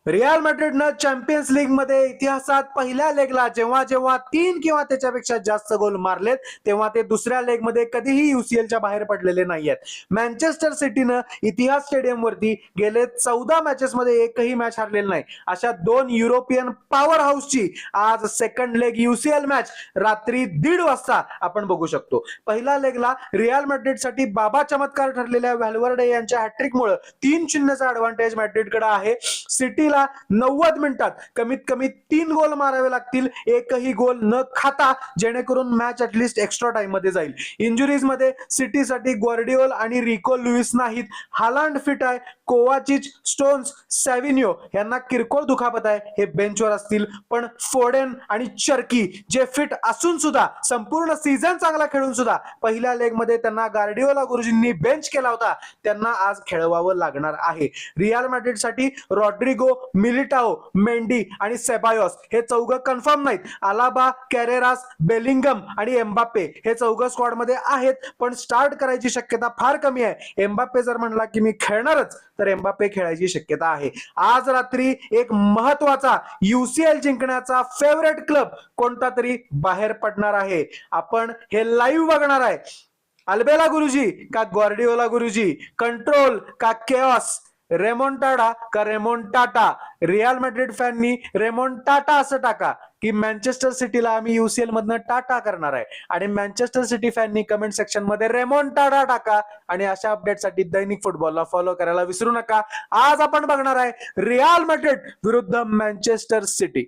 Real मॅड्रिडनं champions league मध्ये इतिहासात पहिल्या लेगला जेव्हा जेव्हा 3 किंवा त्याच्यापेक्षा जास्त गोल मारलेत तेव्हा ते दुसऱ्या लेग मध्ये कधीही युसीएलच्या बाहेर पडलेले नाहीयेत. मँचेस्टर सिटीनं इतिहास स्टेडियम वरती गेले 14 मॅचेस मध्ये एकही मॅच हरलेली नाही. अशा दोन युरोपियन पॉवर हाऊसची आज सेकंड लेग युसीएल मॅच रात्री 1:30 वाजता आपण बघू शकतो. पहिल्या लेगला रिअल मॅड्रिडसाठी बाबा चमत्कार ठरलेल्या व्हॅल्व्हर्डे यांच्या हॅट्रिकमुळे 3-0चा ऍडव्हान्टेज मॅड्रिडकडे आहे. सिटीला 90 मिनिटात कमीत कमी 3 गोल मारावे लागतील, एकही गोल न खाता, जेणेकरून मॅच ऍटलीस्ट एक्स्ट्रा टाइम मध्ये जाईल. इंजुरीज मध्ये सिटीसाठी ग्वार्डियोल आणि रिको लुईस नाहीत. हालांड फिट आहे. कोवाचिच, स्टोन्स, सॅव्हिन्यो यांना किरकोळ दुखापत आहे, हे बेंचवर असतील. पण फोडेन आणि चर्की जे फिट असून सुद्धा संपूर्ण सीझन चांगला खेळून सुद्धा पहिल्या लेग मध्ये त्यांना गार्डियोला गुरुजींनी बेंच केला होता, त्यांना आज खेळवावं लागणार आहे. रिअल मॅड्रिडसाठी रॉड्रिगो, मिलिटाओ, मेंडी आणि सेबायोस हे चौघं कन्फर्म नाहीत. अलाबा, कॅरेरास, बेलिंगम आणि एम्बाप्पे हे चौघं स्क्वॉड मध्ये आहेत, पण स्टार्ट करायची शक्यता फार कमी आहे. एम्बाप्पे जर म्हणला की मी खेळणारच, तर एम्बाप्पे खेळायची शक्यता आहे. आज रात्री एक महत्वाचा युसीएल जिंकण्याचा फेवरेट क्लब कोणता तरी बाहेर पडणार आहे. आपण हे लाईव्ह बघणार आहे. अल्बेला गुरुजी का ग्वार्डियोला गुरुजी, कंट्रोल का केऑस, रेमोन्टाडा का रेमोन्टाटा. रिअल मॅड्रिड फॅननी रेमोन्टाटा असं टाका की मँचेस्टर सिटीला आम्ही युसीएल मधनं टाटा करणार आहे, आणि मँचेस्टर सिटी फॅननी कमेंट सेक्शन मध्ये रेमोन्टाडा टाका. आणि अशा अपडेटसाठी दैनिक फुटबॉलला फॉलो करायला विसरू नका. आज आपण बघणार आहे रिअल मॅड्रिड विरुद्ध मँचेस्टर सिटी.